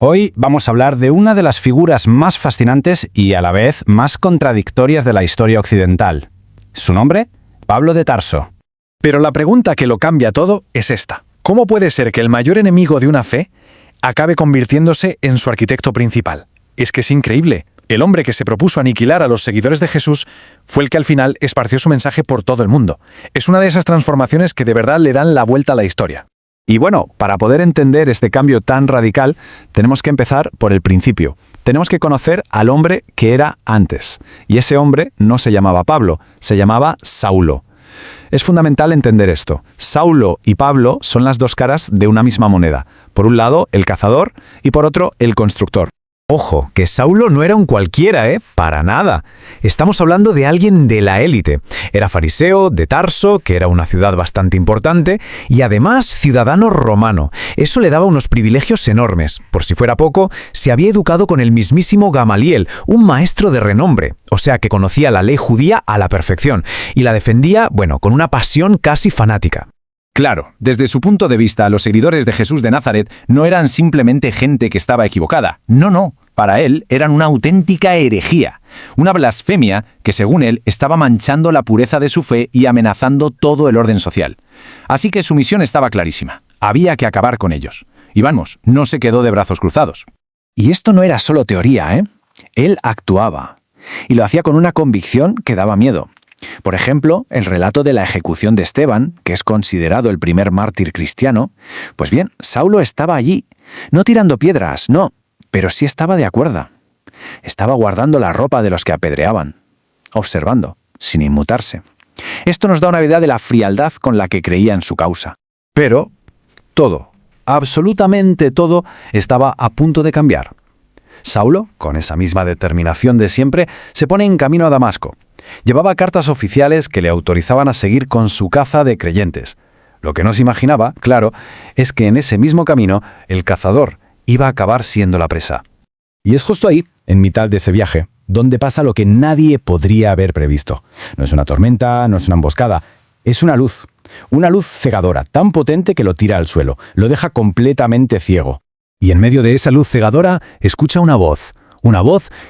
Hoy vamos a hablar de una de las figuras más fascinantes y a la vez más contradictorias de la historia occidental. ¿Su nombre? Pablo de Tarso. Pero la pregunta que lo cambia todo es esta. ¿Cómo puede ser que el mayor enemigo de una fe acabe convirtiéndose en su arquitecto principal? Es que es increíble. El hombre que se propuso aniquilar a los seguidores de Jesús fue el que al final esparció su mensaje por todo el mundo. Es una de esas transformaciones que de verdad le dan la vuelta a la historia. Y bueno, para poder entender este cambio tan radical, tenemos que empezar por el principio. Tenemos que conocer al hombre que era antes. Y ese hombre no se llamaba Pablo, se llamaba Saulo. Es fundamental entender esto. Saulo y Pablo son las dos caras de una misma moneda. Por un lado, el cazador y por otro, el constructor. Ojo, que Saulo no era un cualquiera, para nada. Estamos hablando de alguien de la élite. Era fariseo, de Tarso, que era una ciudad bastante importante, y además ciudadano romano. Eso le daba unos privilegios enormes. Por si fuera poco, se había educado con el mismísimo Gamaliel, un maestro de renombre. O sea que conocía la ley judía a la perfección, y la defendía, con una pasión casi fanática. Claro, desde su punto de vista, los seguidores de Jesús de Nazaret no eran simplemente gente que estaba equivocada. No. Para él eran una auténtica herejía, una blasfemia que, según él, estaba manchando la pureza de su fe y amenazando todo el orden social. Así que su misión estaba clarísima. Había que acabar con ellos. Y vamos, no se quedó de brazos cruzados. Y esto no era solo teoría, Él actuaba. Y lo hacía con una convicción que daba miedo. Por ejemplo, el relato de la ejecución de Esteban, que es considerado el primer mártir cristiano, pues bien, Saulo estaba allí, no tirando piedras, no, pero sí estaba de acuerdo. Estaba guardando la ropa de los que apedreaban, observando, sin inmutarse. Esto nos da una idea de la frialdad con la que creía en su causa. Pero todo, absolutamente todo, estaba a punto de cambiar. Saulo, con esa misma determinación de siempre, se pone en camino a Damasco. Llevaba cartas oficiales que le autorizaban a seguir con su caza de creyentes. Lo que no se imaginaba, claro, es que en ese mismo camino el cazador iba a acabar siendo la presa. Y es justo ahí, en mitad de ese viaje, donde pasa lo que nadie podría haber previsto. No es una tormenta, no es una emboscada, es una luz cegadora, tan potente que lo tira al suelo, lo deja completamente ciego. Y en medio de esa luz cegadora, escucha una voz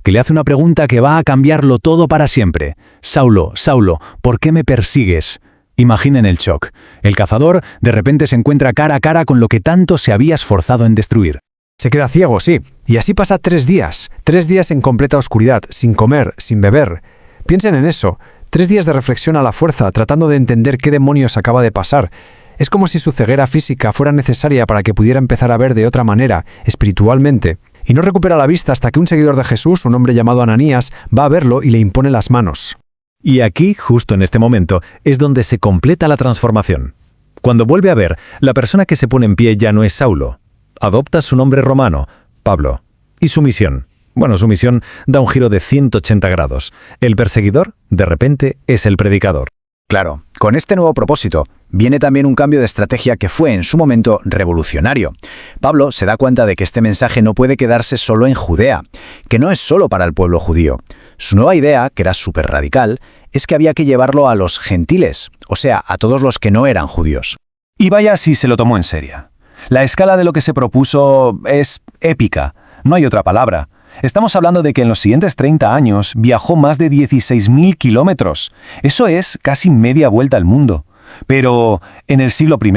que le hace una pregunta que va a cambiarlo todo para siempre. Saulo, Saulo, ¿por qué me persigues? Imaginen el shock. El cazador de repente se encuentra cara a cara con lo que tanto se había esforzado en destruir. Se queda ciego, sí, y así pasa 3 días. 3 días en completa oscuridad, sin comer, sin beber. Piensen en eso, 3 días de reflexión a la fuerza, tratando de entender qué demonios acaba de pasar. Es como si su ceguera física fuera necesaria para que pudiera empezar a ver de otra manera, espiritualmente. Y no recupera la vista hasta que un seguidor de Jesús, un hombre llamado Ananías, va a verlo y le impone las manos. Y aquí, justo en este momento, es donde se completa la transformación. Cuando vuelve a ver, la persona que se pone en pie ya no es Saulo. Adopta su nombre romano, Pablo. Y su misión. Su misión da un giro de 180 grados. El perseguidor, de repente, es el predicador. Claro, con este nuevo propósito viene también un cambio de estrategia que fue en su momento revolucionario. Pablo se da cuenta de que este mensaje no puede quedarse solo en Judea, que no es solo para el pueblo judío. Su nueva idea, que era súper radical, es que había que llevarlo a los gentiles, o sea, a todos los que no eran judíos. Y vaya si se lo tomó en serio. La escala de lo que se propuso es épica, no hay otra palabra. Estamos hablando de que en los siguientes 30 años viajó más de 16.000 kilómetros. Eso es casi media vuelta al mundo. Pero en el siglo I,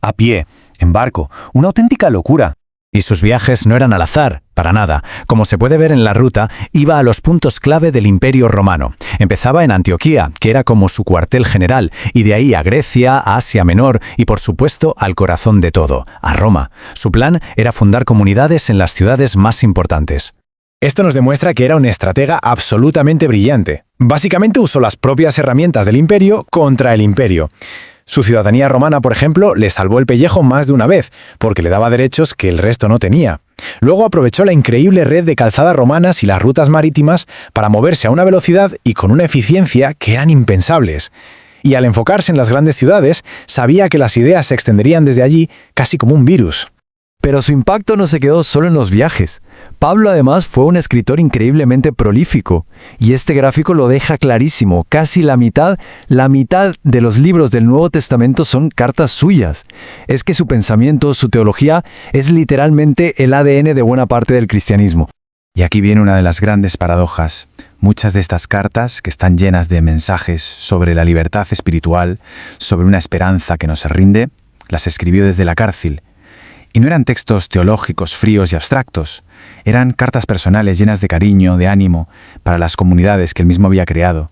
a pie, en barco, una auténtica locura. Y sus viajes no eran al azar, para nada. Como se puede ver en la ruta, iba a los puntos clave del Imperio Romano. Empezaba en Antioquía, que era como su cuartel general, y de ahí a Grecia, a Asia Menor y por supuesto al corazón de todo, a Roma. Su plan era fundar comunidades en las ciudades más importantes. Esto nos demuestra que era un estratega absolutamente brillante. Básicamente usó las propias herramientas del imperio contra el imperio. Su ciudadanía romana, por ejemplo, le salvó el pellejo más de una vez, porque le daba derechos que el resto no tenía. Luego aprovechó la increíble red de calzadas romanas y las rutas marítimas para moverse a una velocidad y con una eficiencia que eran impensables. Y al enfocarse en las grandes ciudades, sabía que las ideas se extenderían desde allí casi como un virus. Pero su impacto no se quedó solo en los viajes. Pablo además fue un escritor increíblemente prolífico, y este gráfico lo deja clarísimo. Casi la mitad de los libros del Nuevo Testamento son cartas suyas. Es que su pensamiento, su teología, es literalmente el ADN de buena parte del cristianismo. Y aquí viene una de las grandes paradojas. Muchas de estas cartas, que están llenas de mensajes sobre la libertad espiritual, sobre una esperanza que no se rinde, las escribió desde la cárcel. Y no eran textos teológicos fríos y abstractos, eran cartas personales llenas de cariño, de ánimo, para las comunidades que él mismo había creado.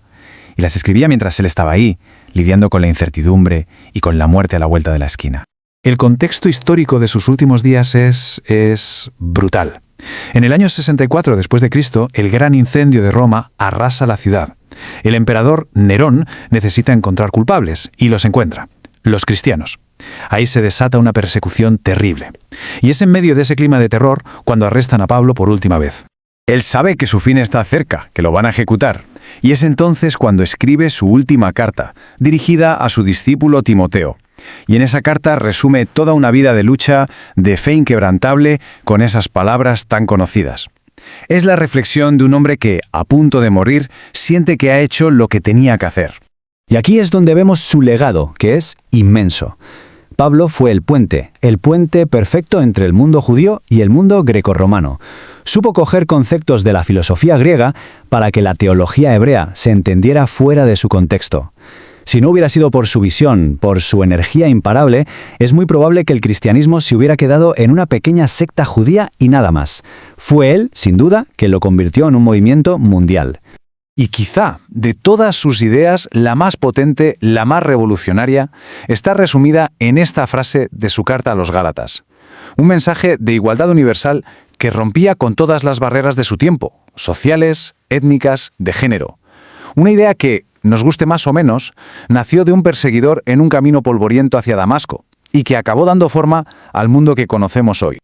Y las escribía mientras él estaba ahí, lidiando con la incertidumbre y con la muerte a la vuelta de la esquina. El contexto histórico de sus últimos días es brutal. En el año 64 después de Cristo, el gran incendio de Roma arrasa la ciudad. El emperador Nerón necesita encontrar culpables y los encuentra: los cristianos. Ahí se desata una persecución terrible. Y es en medio de ese clima de terror cuando arrestan a Pablo por última vez. Él sabe que su fin está cerca, que lo van a ejecutar. Y es entonces cuando escribe su última carta, dirigida a su discípulo Timoteo. Y en esa carta resume toda una vida de lucha, de fe inquebrantable, con esas palabras tan conocidas. Es la reflexión de un hombre que, a punto de morir, siente que ha hecho lo que tenía que hacer. Y aquí es donde vemos su legado, que es inmenso. Pablo fue el puente perfecto entre el mundo judío y el mundo grecorromano. Supo coger conceptos de la filosofía griega para que la teología hebrea se entendiera fuera de su contexto. Si no hubiera sido por su visión, por su energía imparable, es muy probable que el cristianismo se hubiera quedado en una pequeña secta judía y nada más. Fue él, sin duda, que lo convirtió en un movimiento mundial. Y quizá, de todas sus ideas, la más potente, la más revolucionaria, está resumida en esta frase de su carta a los Gálatas. Un mensaje de igualdad universal que rompía con todas las barreras de su tiempo, sociales, étnicas, de género. Una idea que, nos guste más o menos, nació de un perseguidor en un camino polvoriento hacia Damasco y que acabó dando forma al mundo que conocemos hoy.